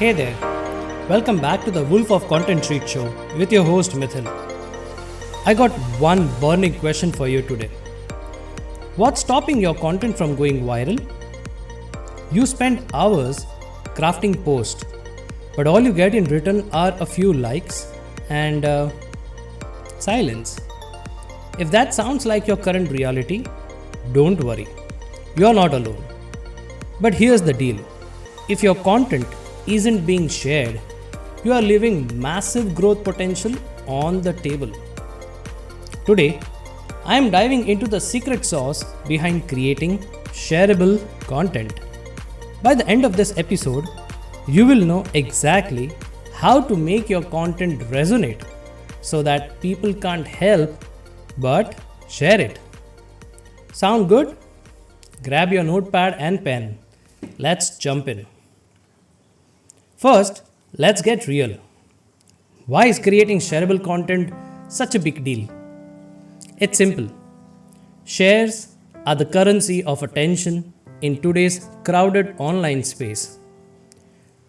Hey there, welcome back to the Wolf of Content Street show with your host Mithil. I got one burning question for you today. What's stopping your content from going viral? You spend hours crafting posts, but all you get in return are a few likes and silence. If that sounds like your current reality, don't worry, you're not alone. But here's the deal. If your content isn't being shared, you are leaving massive growth potential on the table. Today, I am diving into the secret sauce behind creating shareable content. By the end of this episode, you will know exactly how to make your content resonate so that people can't help but share it. Sound good? Grab your notepad and pen. Let's jump in. First, let's get real. Why is creating shareable content such a big deal? It's simple. Shares are the currency of attention in today's crowded online space.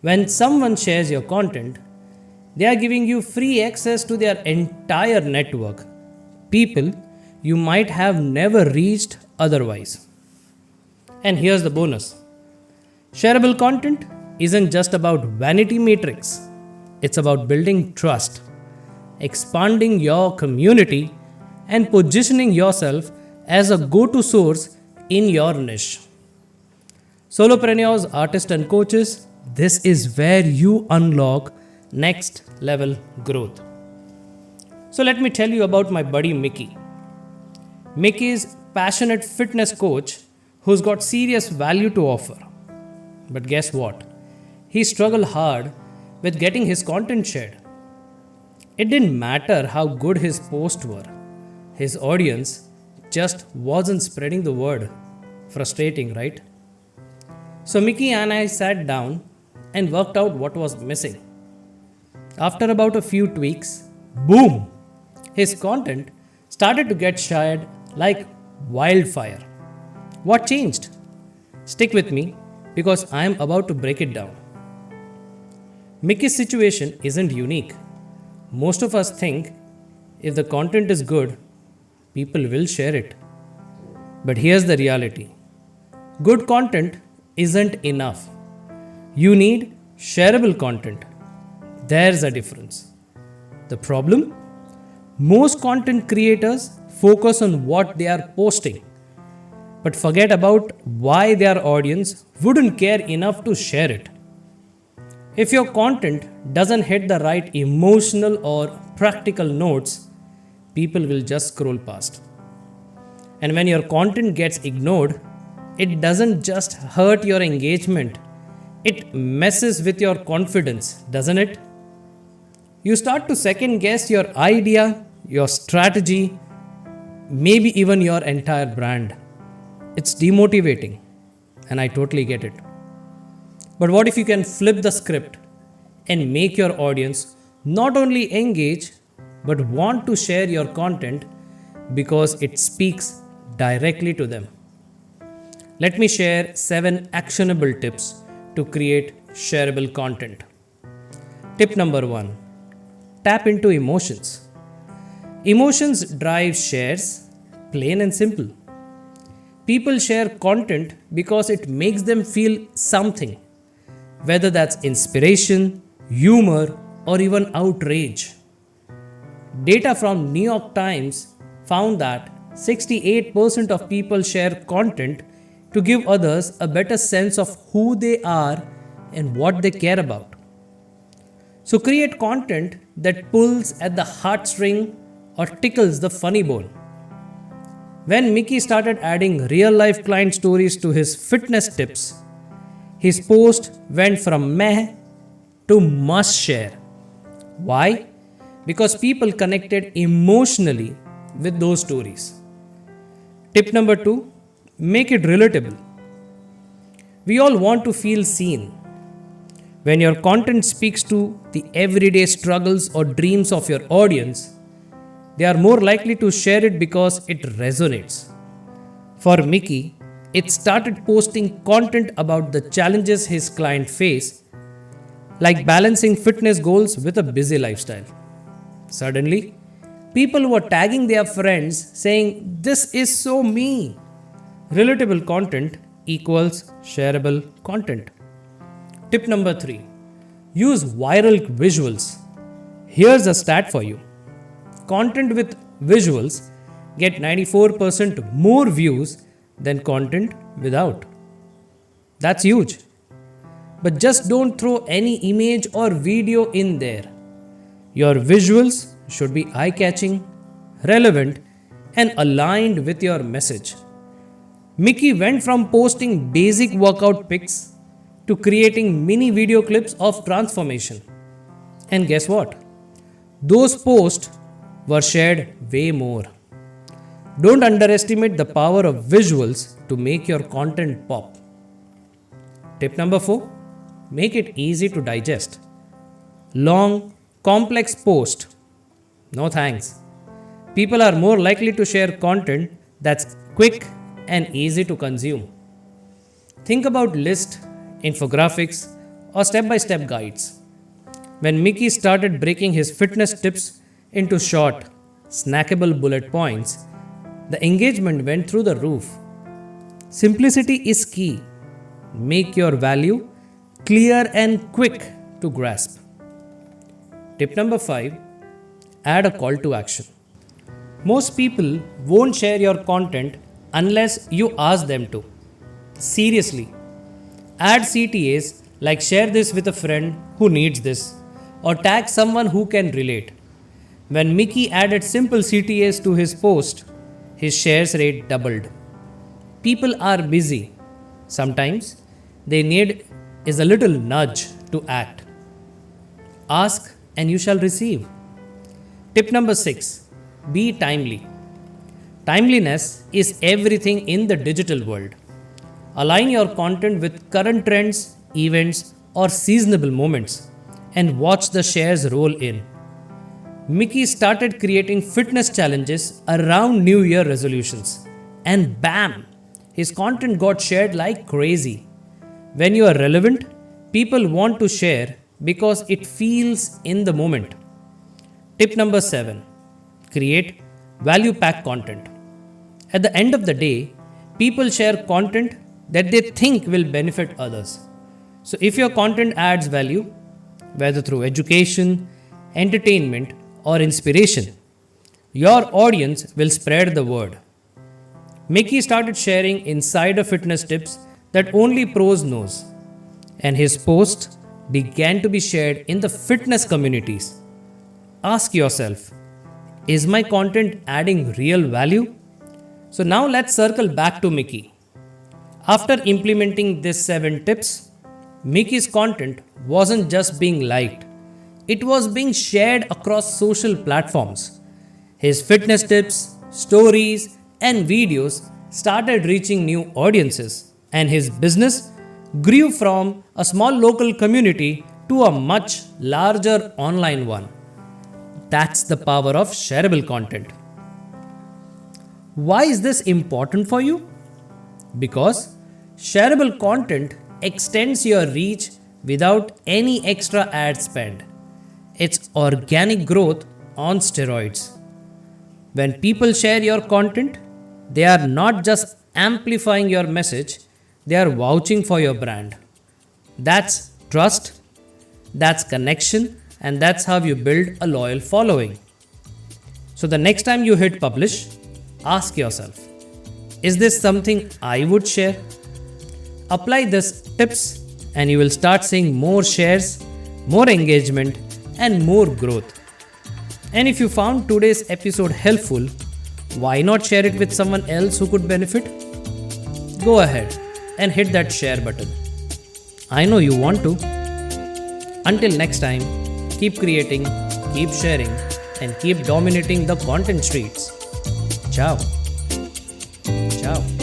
When someone shares your content, they are giving you free access to their entire network, people you might have never reached otherwise. And here's the bonus. Shareable content isn't just about vanity metrics. It's about building trust, expanding your community, and positioning yourself as a go-to source in your niche. Solopreneurs, artists, and coaches, this is where you unlock next level growth. So let me tell you about my buddy Mickey. Mickey is a passionate fitness coach who's got serious value to offer. But guess what? He struggled hard with getting his content shared. It didn't matter how good his posts were. His audience just wasn't spreading the word. Frustrating, right? So Mickey and I sat down and worked out what was missing. After about a few tweaks, boom! His content started to get shared like wildfire. What changed? Stick with me because I am about to break it down. Mickey's situation isn't unique. Most of us think if the content is good, people will share it. But here's the reality. Good content isn't enough. You need shareable content. There's a difference. The problem? Most content creators focus on what they are posting, but forget about why their audience wouldn't care enough to share it. If your content doesn't hit the right emotional or practical notes, people will just scroll past. And when your content gets ignored, it doesn't just hurt your engagement, it messes with your confidence, doesn't it? You start to second guess your idea, your strategy, maybe even your entire brand. It's demotivating, and I totally get it. But what if you can flip the script and make your audience not only engage but want to share your content because it speaks directly to them? Let me share 7 actionable tips to create shareable content. Tip number 1. Tap into emotions. Emotions drive shares, plain and simple. People share content because it makes them feel something, whether that's inspiration, humor, or even outrage. Data from New York Times found that 68% of people share content to give others a better sense of who they are and what they care about. So create content that pulls at the heartstring or tickles the funny bone. When Mickey started adding real-life client stories to his fitness tips, his post went from meh to must share. Why? Because people connected emotionally with those stories. Tip number 2, make it relatable. We all want to feel seen. When your content speaks to the everyday struggles or dreams of your audience, they are more likely to share it because it resonates. For Mickey, it started posting content about the challenges his client face like balancing fitness goals with a busy lifestyle. Suddenly, people were tagging their friends saying, "This is so me." Relatable content equals shareable content. Tip number 3, use viral visuals. Here's a stat for you. Content with visuals get 94% more views than content without. That's huge. But just don't throw any image or video in there. Your visuals should be eye-catching, relevant, and aligned with your message. Mickey went from posting basic workout pics to creating mini video clips of transformation. And guess what? Those posts were shared way more. Don't underestimate the power of visuals to make your content pop. Tip number 4, make it easy to digest. Long, complex post, no thanks. People are more likely to share content that's quick and easy to consume. Think about lists, infographics, or step-by-step guides. When Mickey started breaking his fitness tips into short, snackable bullet points, the engagement went through the roof. Simplicity is key. Make your value clear and quick to grasp. Tip number 5, add a call to action. Most people won't share your content unless you ask them to. Seriously. Add CTAs like share this with a friend who needs this, or tag someone who can relate. When Mickey added simple CTAs to his post, his shares rate doubled. People are busy. Sometimes they need is a little nudge to act. Ask and you shall receive. Tip number 6, be timely. Timeliness is everything in the digital world. Align your content with current trends, events, or seasonable moments and watch the shares roll in. Mickey started creating fitness challenges around New Year resolutions, and bam, his content got shared like crazy. When you are relevant, people want to share because it feels in the moment. Tip number 7, create value-packed content. At the end of the day, people share content that they think will benefit others. So if your content adds value, whether through education, entertainment, or inspiration, your audience will spread the word. Mickey started sharing insider fitness tips that only pros knows, and his posts began to be shared in the fitness communities. Ask yourself, is my content adding real value? So now let's circle back to Mickey. After implementing these 7 tips, Mickey's content wasn't just being liked, it was being shared across social platforms. His fitness tips, stories, and videos started reaching new audiences, and his business grew from a small local community to a much larger online one. That's the power of shareable content. Why is this important for you? Because shareable content extends your reach without any extra ad spend. It's organic growth on steroids. When people share your content, they are not just amplifying your message, they are vouching for your brand. That's trust, that's connection, and that's how you build a loyal following. So the next time you hit publish, ask yourself, is this something I would share? Apply these tips and you will start seeing more shares, more engagement, and more growth. And if you found today's episode helpful, why not share it with someone else who could benefit? Go ahead and hit that share button. I know you want to. Until next time, keep creating, keep sharing, and keep dominating the content streets. Ciao. Ciao.